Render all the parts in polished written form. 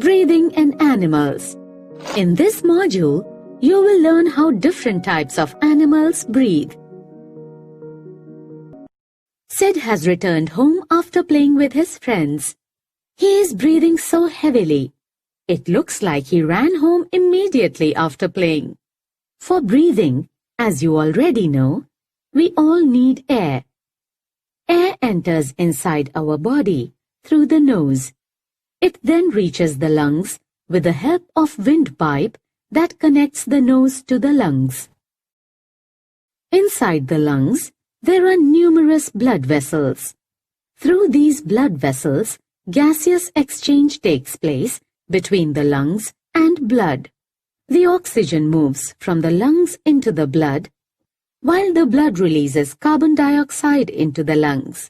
Breathing in animals. In this module, you will learn how different types of animals breathe. Sid has returned home after playing with his friends. He is breathing so heavily. It looks like he ran home immediately after playing. For breathing, as you already know, we all need air. Air enters inside our body through the nose. It then reaches the lungs with the help of windpipe that connects the nose to the lungs. Inside the lungs, there are numerous blood vessels. Through these blood vessels, gaseous exchange takes place between the lungs and blood. The oxygen moves from the lungs into the blood, while the blood releases carbon dioxide into the lungs.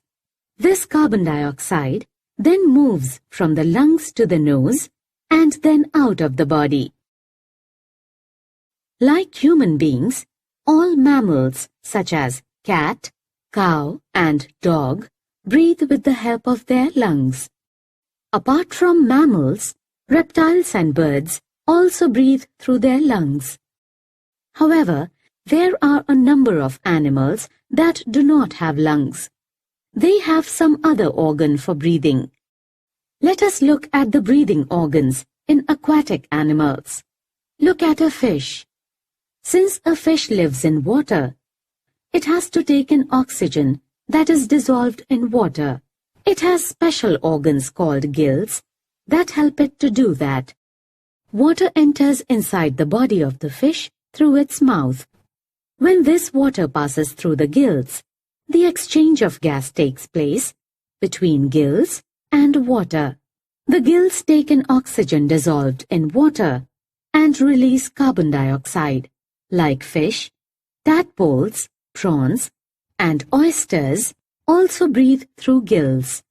This carbon dioxide then moves from the lungs to the nose and then out of the body. Like human beings, all mammals such as cat, cow, and dog breathe with the help of their lungs. Apart from mammals, reptiles and birds also breathe through their lungs. However, there are a number of animals that do not have lungs. They have some other organ for breathing. Let us look at the breathing organs in aquatic animals. Look at a fish. Since a fish lives in water, it has to take in oxygen that is dissolved in water. It has special organs called gills that help it to do that. Water enters inside the body of the fish through its mouth. When this water passes through the gills, the exchange of gas takes place between gills and water. The gills take in oxygen dissolved in water and release carbon dioxide. Like fish, tadpoles, prawns, and oysters also breathe through gills.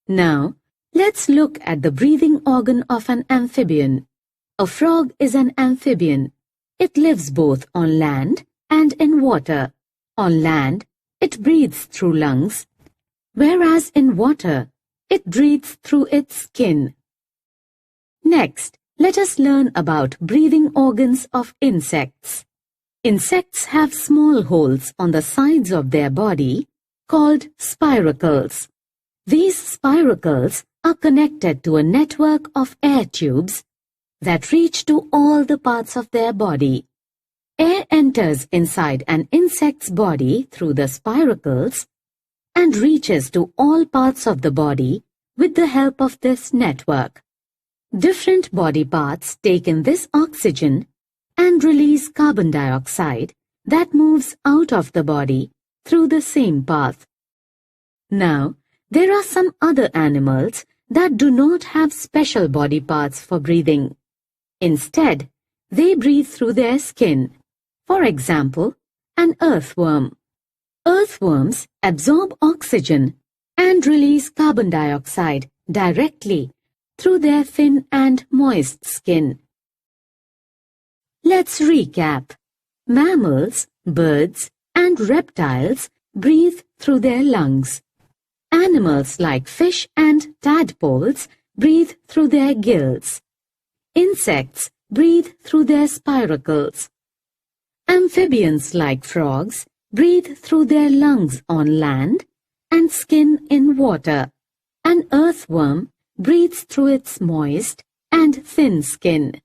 Now, let's look at the breathing organ of an amphibian. A frog is an amphibian. It lives both on land and in water. On land, it breathes through lungs, whereas in water, it breathes through its skin. Next, let us learn about breathing organs of insects. Insects have small holes on the sides of their body called spiracles. These spiracles are connected to a network of air tubes that reach to all the parts of their body. Air enters inside an insect's body through the spiracles and reaches to all parts of the body with the help of this network. Different body parts take in this oxygen and release carbon dioxide that moves out of the body through the same path. Now, there are some other animals that do not have special body parts for breathing. Instead, they breathe through their skin. For example, an earthworm. Earthworms absorb oxygen and release carbon dioxide directly through their thin and moist skin. Let's recap. Mammals, birds, and reptiles breathe through their lungs. Animals like fish and tadpoles breathe through their gills. Insects breathe through their spiracles. Amphibians like frogs breathe through their lungs on land and skin in water. An earthworm breathes through its moist and thin skin.